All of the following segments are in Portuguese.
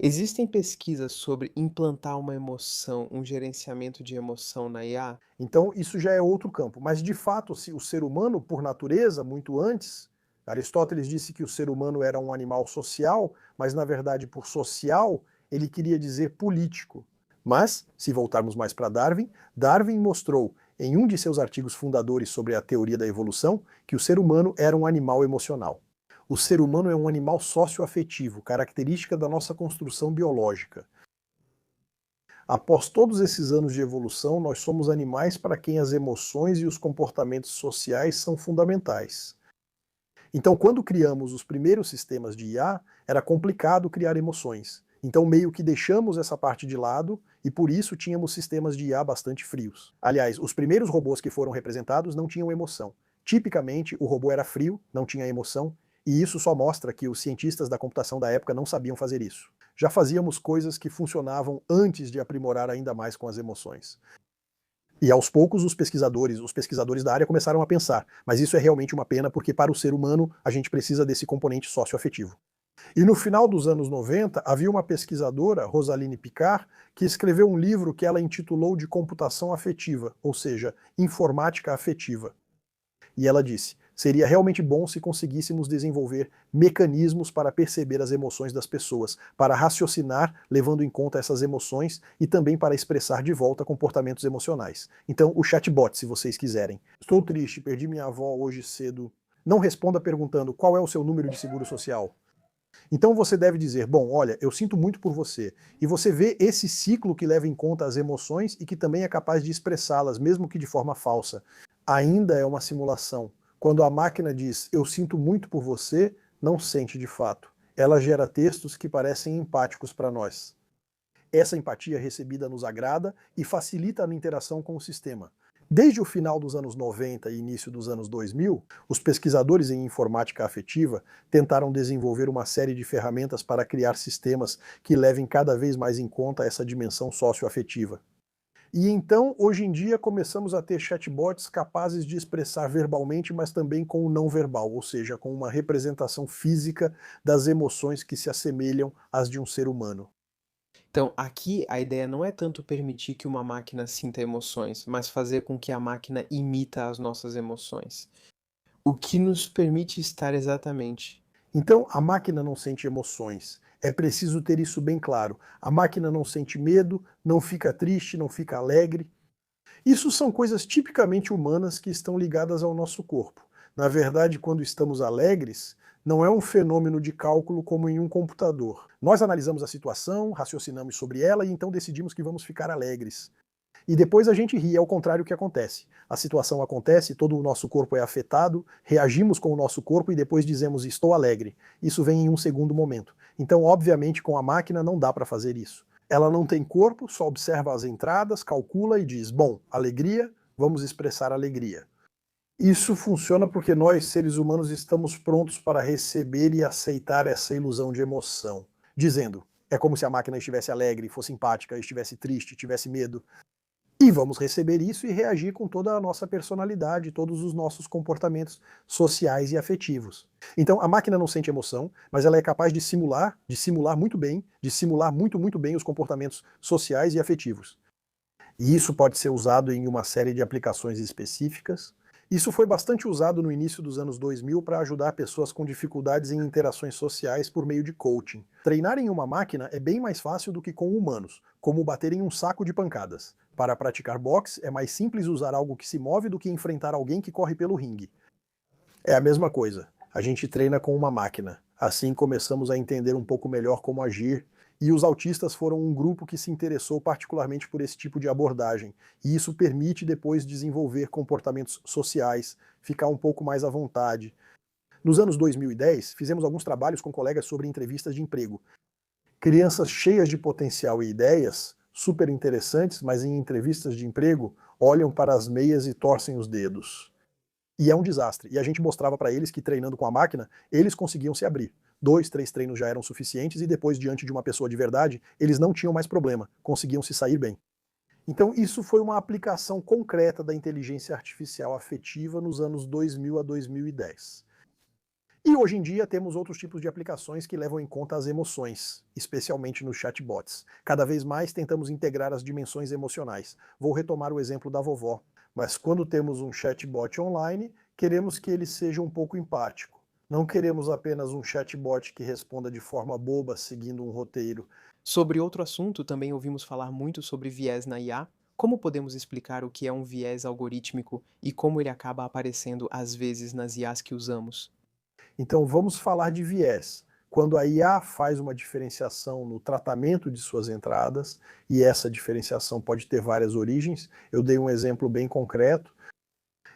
Existem pesquisas sobre implantar uma emoção, um gerenciamento de emoção na IA? Então, isso já é outro campo. Mas, de fato, se o ser humano, por natureza, muito antes, Aristóteles disse que o ser humano era um animal social, mas, na verdade, por social, ele queria dizer político. Mas, se voltarmos mais para Darwin, Darwin mostrou, em um de seus artigos fundadores sobre a teoria da evolução, que o ser humano era um animal emocional. O ser humano é um animal socioafetivo, característica da nossa construção biológica. Após todos esses anos de evolução, nós somos animais para quem as emoções e os comportamentos sociais são fundamentais. Então, quando criamos os primeiros sistemas de IA, era complicado criar emoções. Então, meio que deixamos essa parte de lado e por isso tínhamos sistemas de IA bastante frios. Aliás, os primeiros robôs que foram representados não tinham emoção. Tipicamente, o robô era frio, não tinha emoção, e isso só mostra que os cientistas da computação da época não sabiam fazer isso. Já fazíamos coisas que funcionavam antes de aprimorar ainda mais com as emoções. E aos poucos os pesquisadores da área começaram a pensar, mas isso é realmente uma pena porque para o ser humano a gente precisa desse componente socioafetivo. E no final dos anos 90 havia uma pesquisadora, Rosaline Picard, que escreveu um livro que ela intitulou de computação afetiva, ou seja, informática afetiva. E ela disse: seria realmente bom se conseguíssemos desenvolver mecanismos para perceber as emoções das pessoas, para raciocinar levando em conta essas emoções e também para expressar de volta comportamentos emocionais. Então, o chatbot, se vocês quiserem. Estou triste, perdi minha avó hoje cedo. Não responda perguntando qual é o seu número de seguro social. Então você deve dizer: bom, olha, eu sinto muito por você. E você vê esse ciclo que leva em conta as emoções e que também é capaz de expressá-las, mesmo que de forma falsa. Ainda é uma simulação. Quando a máquina diz eu sinto muito por você, não sente de fato. Ela gera textos que parecem empáticos para nós. Essa empatia recebida nos agrada e facilita a interação com o sistema. Desde o final dos anos 90 e início dos anos 2000, os pesquisadores em informática afetiva tentaram desenvolver uma série de ferramentas para criar sistemas que levem cada vez mais em conta essa dimensão socioafetiva. E então, hoje em dia, começamos a ter chatbots capazes de expressar verbalmente, mas também com o não verbal, ou seja, com uma representação física das emoções que se assemelham às de um ser humano. Então, aqui a ideia não é tanto permitir que uma máquina sinta emoções, mas fazer com que a máquina imita as nossas emoções. O que nos permite estar exatamente. Então, a máquina não sente emoções. É preciso ter isso bem claro. A máquina não sente medo, não fica triste, não fica alegre. Isso são coisas tipicamente humanas que estão ligadas ao nosso corpo. Na verdade, quando estamos alegres, não é um fenômeno de cálculo como em um computador. Nós analisamos a situação, raciocinamos sobre ela e então decidimos que vamos ficar alegres. E depois a gente ri, é o contrário que acontece. A situação acontece, todo o nosso corpo é afetado, reagimos com o nosso corpo e depois dizemos estou alegre. Isso vem em um segundo momento. Então, obviamente, com a máquina não dá para fazer isso. Ela não tem corpo, só observa as entradas, calcula e diz: bom, alegria, vamos expressar alegria. Isso funciona porque nós, seres humanos, estamos prontos para receber e aceitar essa ilusão de emoção. Dizendo, é como se a máquina estivesse alegre, fosse empática, estivesse triste, tivesse medo. E vamos receber isso e reagir com toda a nossa personalidade, todos os nossos comportamentos sociais e afetivos. Então, a máquina não sente emoção, mas ela é capaz de simular muito bem, de simular muito, muito bem os comportamentos sociais e afetivos. E isso pode ser usado em uma série de aplicações específicas. Isso foi bastante usado no início dos anos 2000 para ajudar pessoas com dificuldades em interações sociais por meio de coaching. Treinar em uma máquina é bem mais fácil do que com humanos, como bater em um saco de pancadas. Para praticar boxe, é mais simples usar algo que se move do que enfrentar alguém que corre pelo ringue. É a mesma coisa. A gente treina com uma máquina. Assim começamos a entender um pouco melhor como agir, e os autistas foram um grupo que se interessou particularmente por esse tipo de abordagem, e isso permite depois desenvolver comportamentos sociais, ficar um pouco mais à vontade. Nos anos 2010, fizemos alguns trabalhos com colegas sobre entrevistas de emprego. Crianças cheias de potencial e ideias, super interessantes, mas em entrevistas de emprego, olham para as meias e torcem os dedos. E é um desastre. E a gente mostrava para eles que treinando com a máquina, eles conseguiam se abrir. 2, 3 treinos já eram suficientes e depois, diante de uma pessoa de verdade, eles não tinham mais problema, conseguiam se sair bem. Então, isso foi uma aplicação concreta da inteligência artificial afetiva nos anos 2000 a 2010. E hoje em dia temos outros tipos de aplicações que levam em conta as emoções, especialmente nos chatbots. Cada vez mais tentamos integrar as dimensões emocionais. Vou retomar o exemplo da vovó, mas quando temos um chatbot online, queremos que ele seja um pouco empático. Não queremos apenas um chatbot que responda de forma boba, seguindo um roteiro. Sobre outro assunto, também ouvimos falar muito sobre viés na IA. Como podemos explicar o que é um viés algorítmico e como ele acaba aparecendo às vezes nas IAs que usamos? Então vamos falar de viés. Quando a IA faz uma diferenciação no tratamento de suas entradas, e essa diferenciação pode ter várias origens, eu dei um exemplo bem concreto.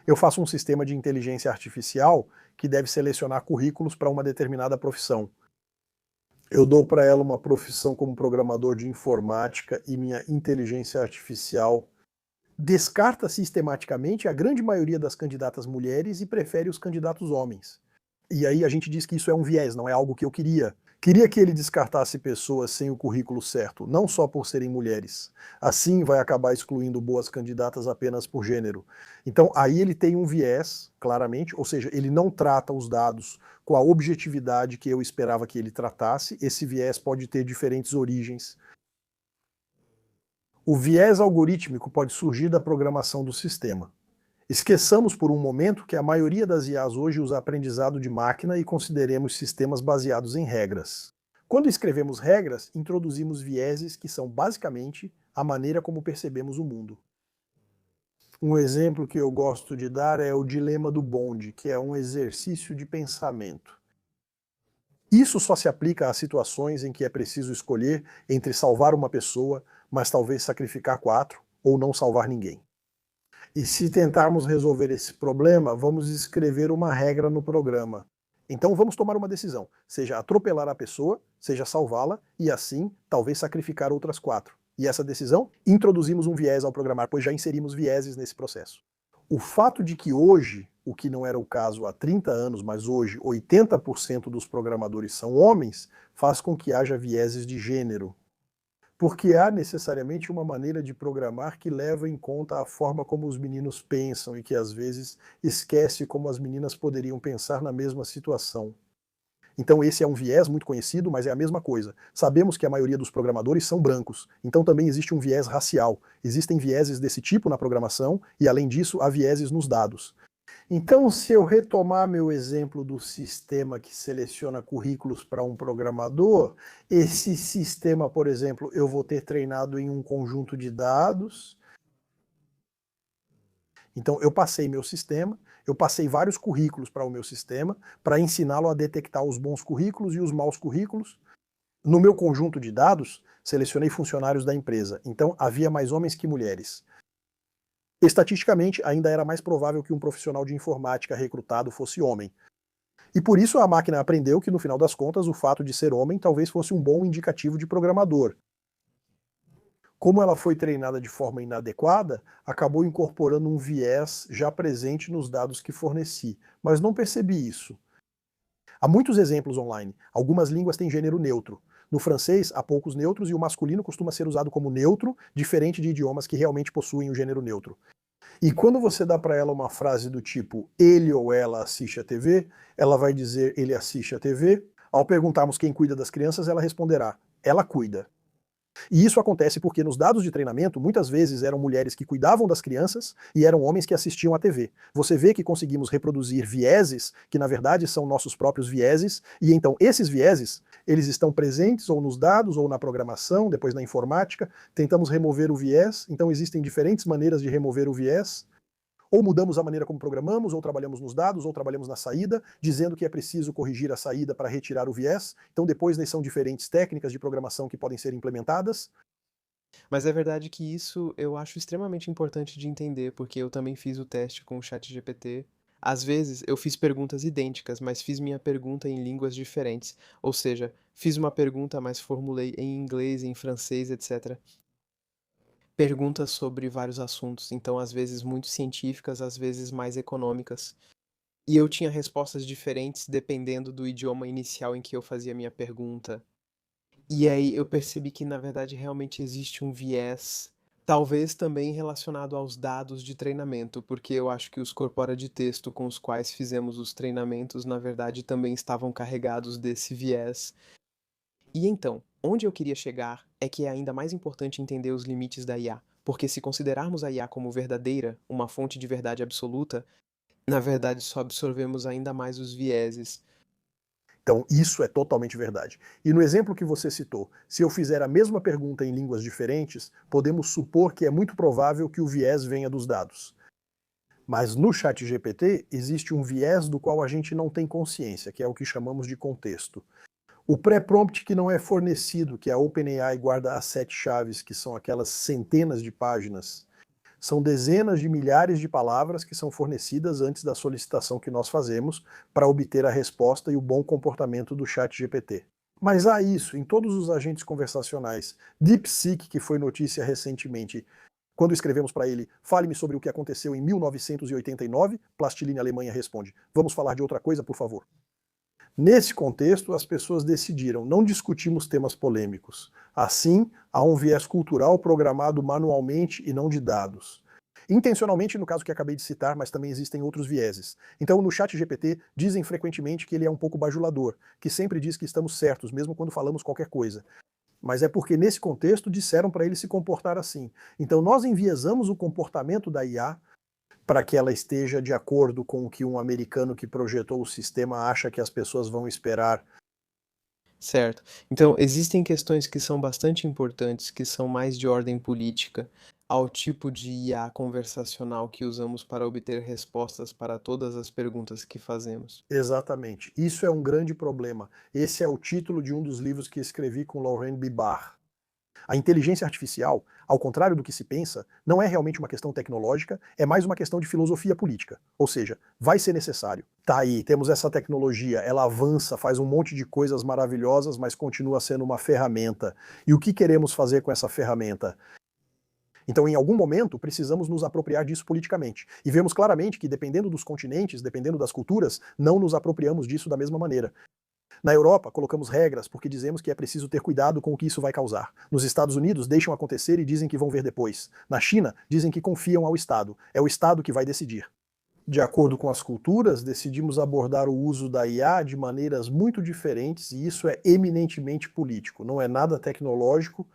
Eu faço um sistema de inteligência artificial que deve selecionar currículos para uma determinada profissão. Eu dou para ela uma profissão como programador de informática e minha inteligência artificial descarta sistematicamente a grande maioria das candidatas mulheres e prefere os candidatos homens. E aí a gente diz que isso é um viés, não é algo que eu queria. Queria que ele descartasse pessoas sem o currículo certo, não só por serem mulheres. Assim vai acabar excluindo boas candidatas apenas por gênero. Então aí ele tem um viés, claramente, ou seja, ele não trata os dados com a objetividade que eu esperava que ele tratasse. Esse viés pode ter diferentes origens. O viés algorítmico pode surgir da programação do sistema. Esqueçamos por um momento que a maioria das IAs hoje usa aprendizado de máquina e consideremos sistemas baseados em regras. Quando escrevemos regras, introduzimos vieses que são basicamente a maneira como percebemos o mundo. Um exemplo que eu gosto de dar é o dilema do bonde, que é um exercício de pensamento. Isso só se aplica a situações em que é preciso escolher entre salvar uma pessoa, mas talvez sacrificar 4, ou não salvar ninguém. E se tentarmos resolver esse problema, vamos escrever uma regra no programa. Então vamos tomar uma decisão, seja atropelar a pessoa, seja salvá-la, e assim talvez sacrificar outras 4. E essa decisão, introduzimos um viés ao programar, pois já inserimos vieses nesse processo. O fato de que hoje, o que não era o caso há 30 anos, mas hoje 80% dos programadores são homens, faz com que haja vieses de gênero. Porque há necessariamente uma maneira de programar que leva em conta a forma como os meninos pensam e que às vezes esquece como as meninas poderiam pensar na mesma situação. Então esse é um viés muito conhecido, mas é a mesma coisa. Sabemos que a maioria dos programadores são brancos, então também existe um viés racial. Existem vieses desse tipo na programação e, além disso, há vieses nos dados. Então, se eu retomar meu exemplo do sistema que seleciona currículos para um programador, esse sistema, por exemplo, eu vou ter treinado em um conjunto de dados. Então, eu passei meu sistema, eu passei vários currículos para o meu sistema, para ensiná-lo a detectar os bons currículos e os maus currículos. No meu conjunto de dados, selecionei funcionários da empresa, então havia mais homens que mulheres. Estatisticamente, ainda era mais provável que um profissional de informática recrutado fosse homem. E por isso a máquina aprendeu que, no final das contas, o fato de ser homem talvez fosse um bom indicativo de programador. Como ela foi treinada de forma inadequada, acabou incorporando um viés já presente nos dados que forneci, mas não percebi isso. Há muitos exemplos online. Algumas línguas têm gênero neutro. No francês, há poucos neutros e o masculino costuma ser usado como neutro, diferente de idiomas que realmente possuem o gênero neutro. E quando você dá para ela uma frase do tipo ele ou ela assiste a TV, ela vai dizer ele assiste a TV. Ao perguntarmos quem cuida das crianças, ela responderá ela cuida. E isso acontece porque nos dados de treinamento, muitas vezes eram mulheres que cuidavam das crianças e eram homens que assistiam à TV. Você vê que conseguimos reproduzir vieses, que na verdade são nossos próprios vieses, e então esses vieses, eles estão presentes ou nos dados ou na programação, depois na informática, tentamos remover o viés, então existem diferentes maneiras de remover o viés. Ou mudamos a maneira como programamos, ou trabalhamos nos dados, ou trabalhamos na saída, dizendo que é preciso corrigir a saída para retirar o viés. Então depois são diferentes técnicas de programação que podem ser implementadas. Mas é verdade que isso eu acho extremamente importante de entender, porque eu também fiz o teste com o ChatGPT. Às vezes eu fiz perguntas idênticas, mas fiz minha pergunta em línguas diferentes. Ou seja, fiz uma pergunta, mas formulei em inglês, em francês, etc. Perguntas sobre vários assuntos, então às vezes muito científicas, às vezes mais econômicas. E eu tinha respostas diferentes dependendo do idioma inicial em que eu fazia minha pergunta. E aí eu percebi que na verdade realmente existe um viés Talvez também relacionado aos dados de treinamento, porque eu acho que os corpora de texto com os quais fizemos os treinamentos, na verdade, também estavam carregados desse viés. E então, onde eu queria chegar é que é ainda mais importante entender os limites da IA, porque se considerarmos a IA como verdadeira, uma fonte de verdade absoluta, na verdade só absorvemos ainda mais os vieses. Então, isso é totalmente verdade. E no exemplo que você citou, se eu fizer a mesma pergunta em línguas diferentes, podemos supor que é muito provável que o viés venha dos dados. Mas no ChatGPT existe um viés do qual a gente não tem consciência, que é o que chamamos de contexto. O pré-prompt que não é fornecido, que a OpenAI guarda as 7 chaves, que são aquelas centenas de páginas, são dezenas de milhares de palavras que são fornecidas antes da solicitação que nós fazemos para obter a resposta e o bom comportamento do ChatGPT. Mas há isso em todos os agentes conversacionais. DeepSeek, que foi notícia recentemente, quando escrevemos para ele, fale-me sobre o que aconteceu em 1989, Plastiline Alemanha responde, vamos falar de outra coisa, por favor. Nesse contexto, as pessoas decidiram, não discutimos temas polêmicos. Assim, há um viés cultural programado manualmente e não de dados. Intencionalmente, no caso que acabei de citar, mas também existem outros vieses. Então, no ChatGPT, dizem frequentemente que ele é um pouco bajulador, que sempre diz que estamos certos, mesmo quando falamos qualquer coisa. Mas é porque, nesse contexto, disseram para ele se comportar assim. Então, nós enviesamos o comportamento da IA para que ela esteja de acordo com o que um americano que projetou o sistema acha que as pessoas vão esperar. Certo. Então, existem questões que são bastante importantes, que são mais de ordem política, ao tipo de IA conversacional que usamos para obter respostas para todas as perguntas que fazemos. Exatamente. Isso é um grande problema. Esse é o título de um dos livros que escrevi com Laurent Bibar. A inteligência artificial, ao contrário do que se pensa, não é realmente uma questão tecnológica, é mais uma questão de filosofia política. Ou seja, vai ser necessário. Tá aí, temos essa tecnologia, ela avança, faz um monte de coisas maravilhosas, mas continua sendo uma ferramenta. E o que queremos fazer com essa ferramenta? Então, em algum momento, precisamos nos apropriar disso politicamente. E vemos claramente que, dependendo dos continentes, dependendo das culturas, não nos apropriamos disso da mesma maneira. Na Europa, colocamos regras porque dizemos que é preciso ter cuidado com o que isso vai causar. Nos Estados Unidos, deixam acontecer e dizem que vão ver depois. Na China, dizem que confiam ao Estado. É o Estado que vai decidir. De acordo com as culturas, decidimos abordar o uso da IA de maneiras muito diferentes e isso é eminentemente político, não é nada tecnológico.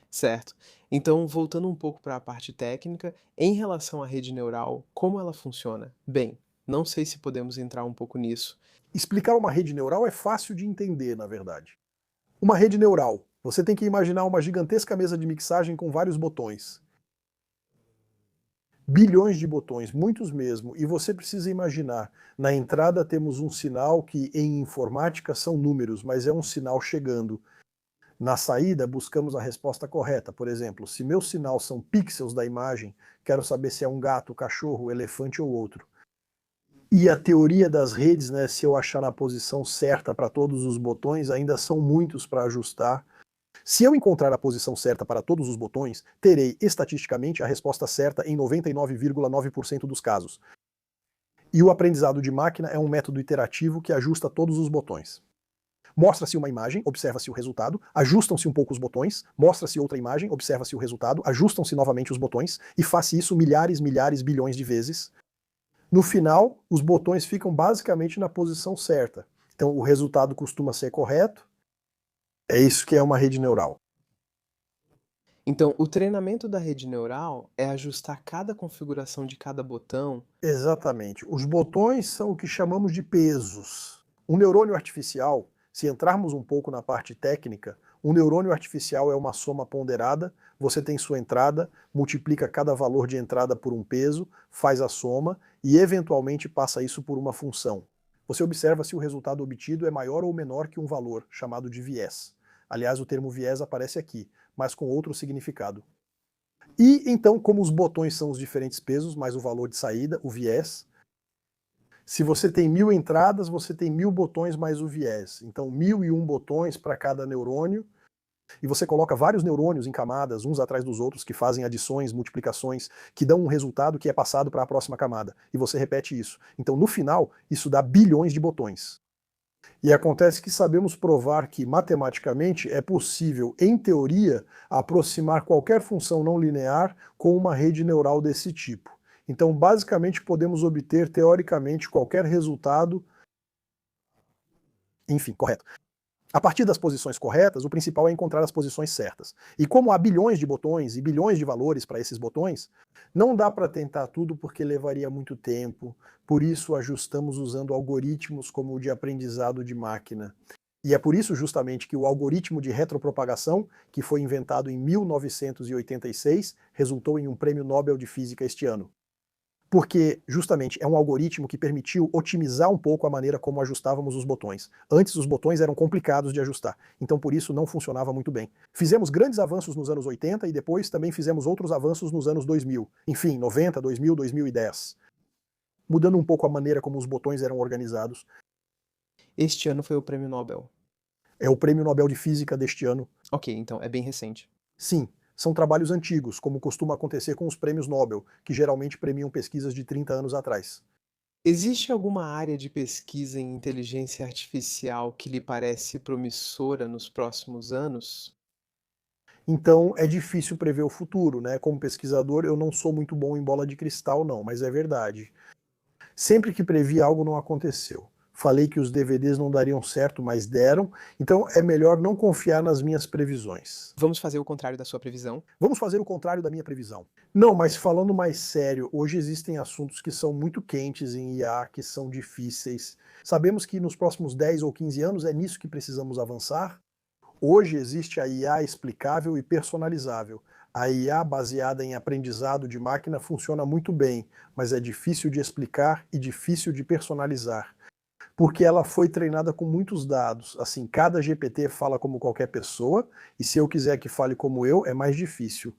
Certo. Então, voltando um pouco para a parte técnica, em relação à rede neural, como ela funciona? Bem, não sei se podemos entrar um pouco nisso. Explicar uma rede neural é fácil de entender, na verdade. Uma rede neural, você tem que imaginar uma gigantesca mesa de mixagem com vários botões. Bilhões de botões, muitos mesmo, e você precisa imaginar, na entrada temos um sinal que em informática são números, mas é um sinal chegando. Na saída, buscamos a resposta correta. Por exemplo, se meu sinal são pixels da imagem, quero saber se é um gato, cachorro, elefante ou outro. E a teoria das redes, né, se eu achar na posição certa para todos os botões, ainda são muitos para ajustar. Se eu encontrar a posição certa para todos os botões, terei estatisticamente a resposta certa em 99,9% dos casos. E o aprendizado de máquina é um método iterativo que ajusta todos os botões. Mostra-se uma imagem, observa-se o resultado, ajustam-se um pouco os botões, mostra-se outra imagem, observa-se o resultado, ajustam-se novamente os botões, e faz-se isso milhares, milhares, bilhões de vezes. No final, os botões ficam basicamente na posição certa. Então o resultado costuma ser correto. É isso que é uma rede neural. Então, o treinamento da rede neural é ajustar cada configuração de cada botão. Exatamente. Os botões são o que chamamos de pesos. Um neurônio artificial, se entrarmos um pouco na parte técnica, um neurônio artificial é uma soma ponderada, você tem sua entrada, multiplica cada valor de entrada por um peso, faz a soma e eventualmente passa isso por uma função. Você observa se o resultado obtido é maior ou menor que um valor, chamado de viés. Aliás, o termo viés aparece aqui, mas com outro significado. E então, como os botões são os diferentes pesos, mais o valor de saída, o viés, se você tem 1000 entradas, você tem 1000 botões mais o viés. Então, 1001 botões para cada neurônio, e você coloca vários neurônios em camadas, uns atrás dos outros, que fazem adições, multiplicações, que dão um resultado que é passado para a próxima camada. E você repete isso. Então, no final, isso dá bilhões de botões. E acontece que sabemos provar que, matematicamente, é possível, em teoria, aproximar qualquer função não linear com uma rede neural desse tipo. Então, basicamente, podemos obter, teoricamente, qualquer resultado, enfim, correto. A partir das posições corretas, o principal é encontrar as posições certas. E como há bilhões de botões e bilhões de valores para esses botões, não dá para tentar tudo porque levaria muito tempo. Por isso, ajustamos usando algoritmos como o de aprendizado de máquina. E é por isso justamente que o algoritmo de retropropagação, que foi inventado em 1986, resultou em um prêmio Nobel de Física este ano. Porque, justamente, é um algoritmo que permitiu otimizar um pouco a maneira como ajustávamos os botões. Antes, os botões eram complicados de ajustar, então por isso não funcionava muito bem. Fizemos grandes avanços nos anos 80 e depois também fizemos outros avanços nos anos 2000. Enfim, 90, 2000, 2010. Mudando um pouco a maneira como os botões eram organizados. Este ano foi o prêmio Nobel. É o prêmio Nobel de Física deste ano. Ok, então é bem recente. Sim, são trabalhos antigos, como costuma acontecer com os prêmios Nobel, que geralmente premiam pesquisas de 30 anos atrás. Existe alguma área de pesquisa em inteligência artificial que lhe parece promissora nos próximos anos? Então é difícil prever o futuro, né? Como pesquisador, eu não sou muito bom em bola de cristal, não, mas é verdade. Sempre que previ algo não aconteceu. Falei que os DVDs não dariam certo, mas deram, então é melhor não confiar nas minhas previsões. Vamos fazer o contrário da sua previsão? Vamos fazer o contrário da minha previsão. Não, mas falando mais sério, hoje existem assuntos que são muito quentes em IA, que são difíceis. Sabemos que nos próximos 10 ou 15 anos é nisso que precisamos avançar. Hoje existe a IA explicável e personalizável. A IA baseada em aprendizado de máquina funciona muito bem, mas é difícil de explicar e difícil de personalizar. Porque ela foi treinada com muitos dados. Assim, cada GPT fala como qualquer pessoa, e se eu quiser que fale como eu, é mais difícil.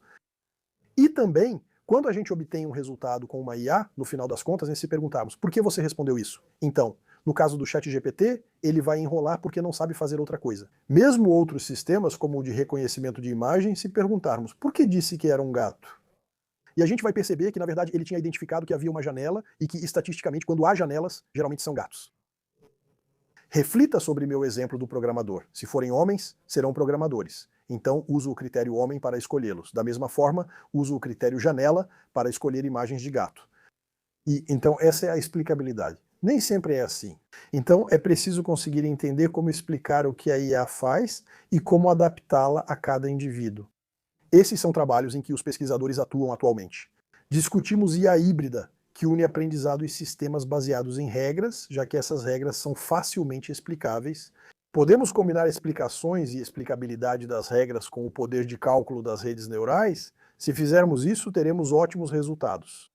E também, quando a gente obtém um resultado com uma IA, no final das contas, nós se perguntarmos, por que você respondeu isso? Então, no caso do ChatGPT, ele vai enrolar porque não sabe fazer outra coisa. Mesmo outros sistemas, como o de reconhecimento de imagem, se perguntarmos, por que disse que era um gato? E a gente vai perceber que, na verdade, ele tinha identificado que havia uma janela e que, estatisticamente, quando há janelas, geralmente são gatos. Reflita sobre meu exemplo do programador. Se forem homens, serão programadores. Então, uso o critério homem para escolhê-los. Da mesma forma, uso o critério janela para escolher imagens de gato. E então essa é a explicabilidade. Nem sempre é assim. Então é preciso conseguir entender como explicar o que a IA faz e como adaptá-la a cada indivíduo. Esses são trabalhos em que os pesquisadores atuam atualmente. Discutimos IA híbrida, que une aprendizado e sistemas baseados em regras, já que essas regras são facilmente explicáveis. Podemos combinar explicações e explicabilidade das regras com o poder de cálculo das redes neurais? Se fizermos isso, teremos ótimos resultados.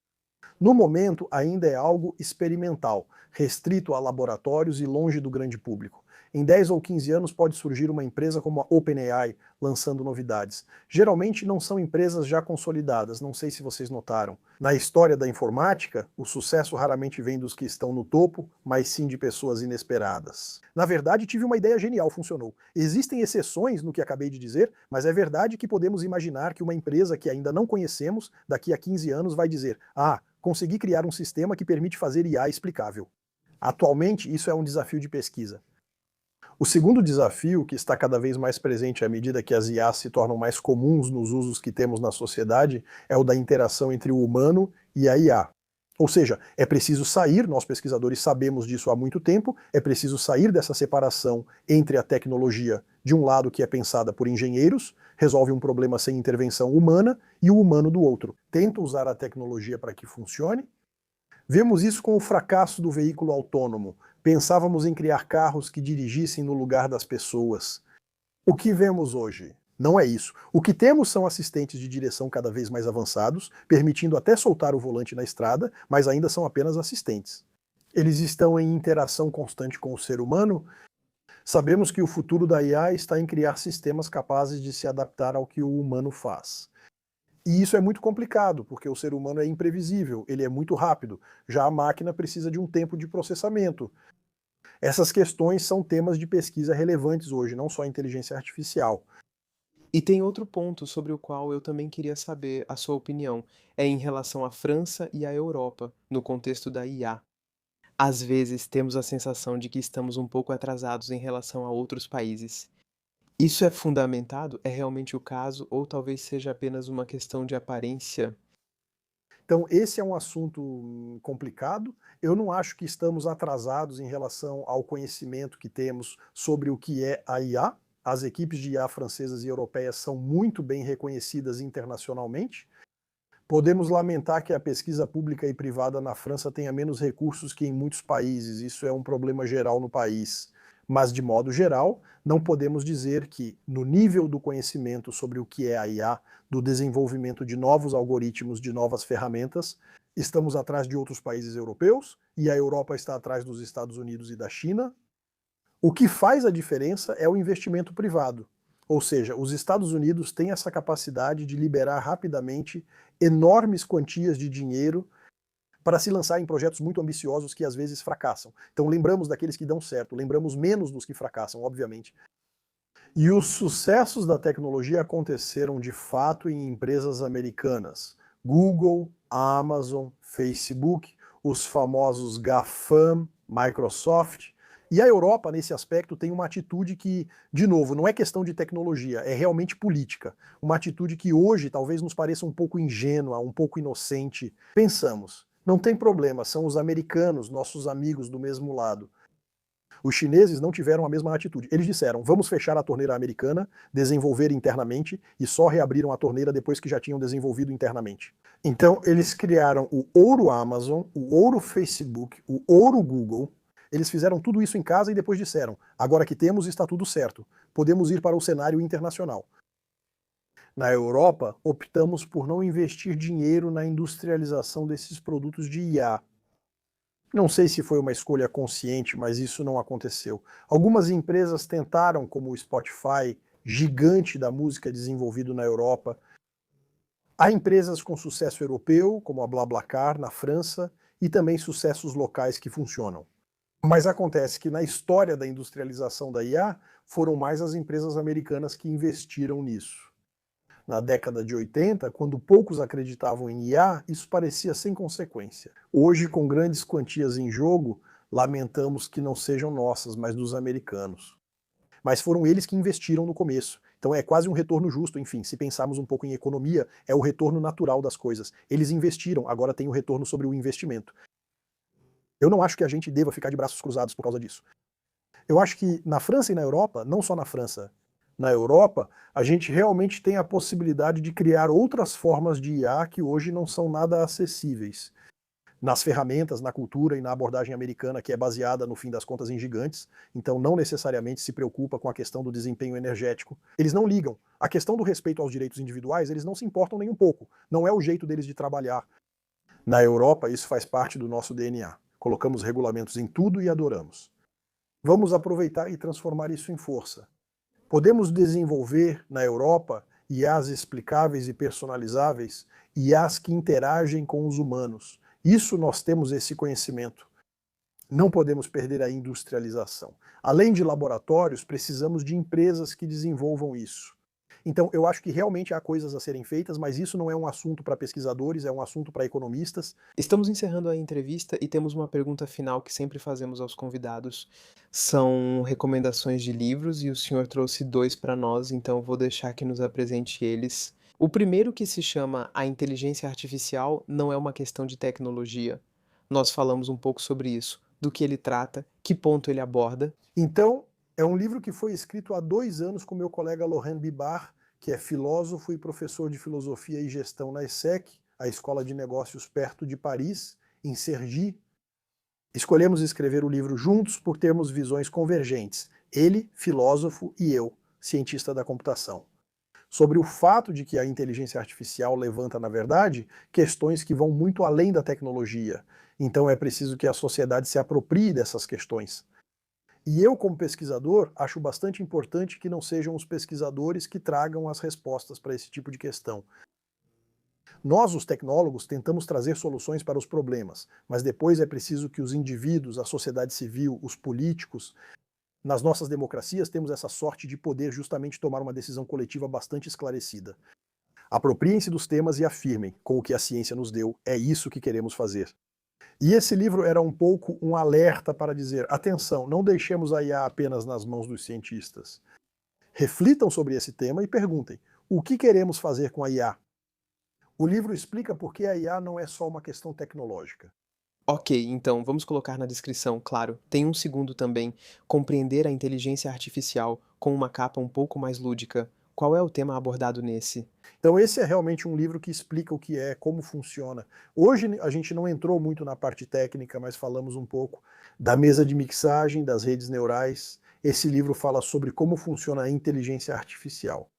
No momento, ainda é algo experimental, restrito a laboratórios e longe do grande público. Em 10 ou 15 anos pode surgir uma empresa como a OpenAI lançando novidades. Geralmente não são empresas já consolidadas, não sei se vocês notaram. Na história da informática, o sucesso raramente vem dos que estão no topo, mas sim de pessoas inesperadas. Na verdade, tive uma ideia genial, funcionou. Existem exceções no que acabei de dizer, mas é verdade que podemos imaginar que uma empresa que ainda não conhecemos, daqui a 15 anos vai dizer: ah, consegui criar um sistema que permite fazer IA explicável. Atualmente, isso é um desafio de pesquisa. O segundo desafio, que está cada vez mais presente à medida que as IAs se tornam mais comuns nos usos que temos na sociedade, é o da interação entre o humano e a IA. Ou seja, é preciso sair, nós pesquisadores sabemos disso há muito tempo, é preciso sair dessa separação entre a tecnologia, de um lado que é pensada por engenheiros, resolve um problema sem intervenção humana, e o humano do outro. Tenta usar a tecnologia para que funcione. Vemos isso com o fracasso do veículo autônomo. Pensávamos em criar carros que dirigissem no lugar das pessoas. O que vemos hoje? Não é isso. O que temos são assistentes de direção cada vez mais avançados, permitindo até soltar o volante na estrada, mas ainda são apenas assistentes. Eles estão em interação constante com o ser humano. Sabemos que o futuro da IA está em criar sistemas capazes de se adaptar ao que o humano faz. E isso é muito complicado, porque o ser humano é imprevisível, ele é muito rápido. Já a máquina precisa de um tempo de processamento. Essas questões são temas de pesquisa relevantes hoje, não só a inteligência artificial. E tem outro ponto sobre o qual eu também queria saber a sua opinião, é em relação à França e à Europa, no contexto da IA. Às vezes temos a sensação de que estamos um pouco atrasados em relação a outros países. Isso é fundamentado? É realmente o caso? Ou talvez seja apenas uma questão de aparência? Então, esse é um assunto complicado. Eu não acho que estamos atrasados em relação ao conhecimento que temos sobre o que é a IA. As equipes de IA francesas e europeias são muito bem reconhecidas internacionalmente. Podemos lamentar que a pesquisa pública e privada na França tenha menos recursos que em muitos países, isso é um problema geral no país. Mas, de modo geral, não podemos dizer que, no nível do conhecimento sobre o que é a IA, do desenvolvimento de novos algoritmos, de novas ferramentas, estamos atrás de outros países europeus e a Europa está atrás dos Estados Unidos e da China. O que faz a diferença é o investimento privado. Ou seja, os Estados Unidos têm essa capacidade de liberar rapidamente enormes quantias de dinheiro para se lançar em projetos muito ambiciosos que às vezes fracassam. Então lembramos daqueles que dão certo, lembramos menos dos que fracassam, obviamente. E os sucessos da tecnologia aconteceram de fato em empresas americanas. Google, Amazon, Facebook, os famosos GAFAM, Microsoft. E a Europa, nesse aspecto, tem uma atitude que, de novo, não é questão de tecnologia, é realmente política. Uma atitude que hoje talvez nos pareça um pouco ingênua, um pouco inocente. Pensamos, não tem problema, são os americanos, nossos amigos do mesmo lado. Os chineses não tiveram a mesma atitude. Eles disseram, vamos fechar a torneira americana, desenvolver internamente, e só reabriram a torneira depois que já tinham desenvolvido internamente. Então, eles criaram o ouro Amazon, o ouro Facebook, o ouro Google. Eles fizeram tudo isso em casa e depois disseram, agora que temos, está tudo certo. Podemos ir para o cenário internacional. Na Europa, optamos por não investir dinheiro na industrialização desses produtos de IA. Não sei se foi uma escolha consciente, mas isso não aconteceu. Algumas empresas tentaram, como o Spotify, gigante da música desenvolvido na Europa. Há empresas com sucesso europeu, como a BlaBlaCar, na França, e também sucessos locais que funcionam. Mas acontece que na história da industrialização da IA, foram mais as empresas americanas que investiram nisso. Na década de 80, quando poucos acreditavam em IA, isso parecia sem consequência. Hoje, com grandes quantias em jogo, lamentamos que não sejam nossas, mas dos americanos. Mas foram eles que investiram no começo. Então é quase um retorno justo, enfim, se pensarmos um pouco em economia, é o retorno natural das coisas. Eles investiram, agora tem o retorno sobre o investimento. Eu não acho que a gente deva ficar de braços cruzados por causa disso. Eu acho que na França e na Europa, não só na França, na Europa, a gente realmente tem a possibilidade de criar outras formas de IA que hoje não são nada acessíveis. Nas ferramentas, na cultura e na abordagem americana, que é baseada, no fim das contas, em gigantes, então não necessariamente se preocupa com a questão do desempenho energético. Eles não ligam. A questão do respeito aos direitos individuais, eles não se importam nem um pouco. Não é o jeito deles de trabalhar. Na Europa, isso faz parte do nosso DNA. Colocamos regulamentos em tudo e adoramos. Vamos aproveitar e transformar isso em força. Podemos desenvolver na Europa IAs explicáveis e personalizáveis, IAs que interagem com os humanos. Isso nós temos esse conhecimento. Não podemos perder a industrialização. Além de laboratórios, precisamos de empresas que desenvolvam isso. Então, eu acho que realmente há coisas a serem feitas, mas isso não é um assunto para pesquisadores, é um assunto para economistas. Estamos encerrando a entrevista e temos uma pergunta final que sempre fazemos aos convidados. São recomendações de livros e o senhor trouxe 2 para nós, então vou deixar que nos apresente eles. O primeiro, que se chama A Inteligência Artificial Não é uma Questão de Tecnologia. Nós falamos um pouco sobre isso, do que ele trata, que ponto ele aborda. Então, é um livro que foi escrito há 2 anos com meu colega Laurent Bibar, que é filósofo e professor de filosofia e gestão na ESSEC, a Escola de Negócios perto de Paris, em Cergy. Escolhemos escrever o livro juntos por termos visões convergentes, ele, filósofo, e eu, cientista da computação, sobre o fato de que a inteligência artificial levanta, na verdade, questões que vão muito além da tecnologia. Então é preciso que a sociedade se aproprie dessas questões. E eu, como pesquisador, acho bastante importante que não sejam os pesquisadores que tragam as respostas para esse tipo de questão. Nós, os tecnólogos, tentamos trazer soluções para os problemas, mas depois é preciso que os indivíduos, a sociedade civil, os políticos, nas nossas democracias temos essa sorte de poder justamente tomar uma decisão coletiva bastante esclarecida. Apropriem-se dos temas e afirmem, com o que a ciência nos deu, é isso que queremos fazer. E esse livro era um pouco um alerta para dizer: atenção, não deixemos a IA apenas nas mãos dos cientistas. Reflitam sobre esse tema e perguntem: o que queremos fazer com a IA? O livro explica por que a IA não é só uma questão tecnológica. Ok, então vamos colocar na descrição, claro. Tem um segundo também, compreender a inteligência artificial, com uma capa um pouco mais lúdica. Qual é o tema abordado nesse? Então esse é realmente um livro que explica o que é, como funciona. Hoje a gente não entrou muito na parte técnica, mas falamos um pouco da mesa de mixagem, das redes neurais. Esse livro fala sobre como funciona a inteligência artificial.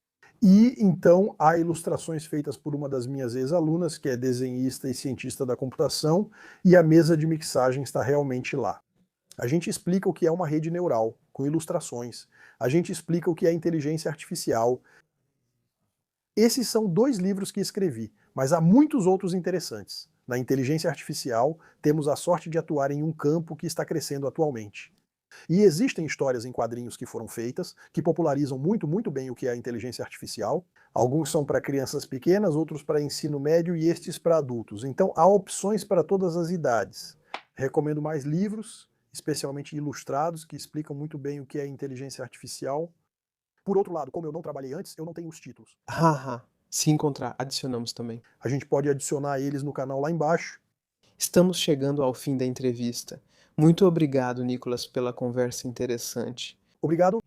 E então há ilustrações feitas por uma das minhas ex-alunas, que é desenhista e cientista da computação, e a mesa de mixagem está realmente lá. A gente explica o que é uma rede neural, com ilustrações. A gente explica o que é inteligência artificial. Esses são 2 livros que escrevi, mas há muitos outros interessantes. Na inteligência artificial, temos a sorte de atuar em um campo que está crescendo atualmente. E existem histórias em quadrinhos que foram feitas, que popularizam muito, muito bem o que é a inteligência artificial. Alguns são para crianças pequenas, outros para ensino médio e estes para adultos. Então há opções para todas as idades. Recomendo mais livros, especialmente ilustrados, que explicam muito bem o que é inteligência artificial. Por outro lado, como eu não trabalhei antes, eu não tenho os títulos. Haha, se encontrar, adicionamos também. A gente pode adicionar eles no canal lá embaixo. Estamos chegando ao fim da entrevista. Muito obrigado, Nicolas, pela conversa interessante. Obrigado.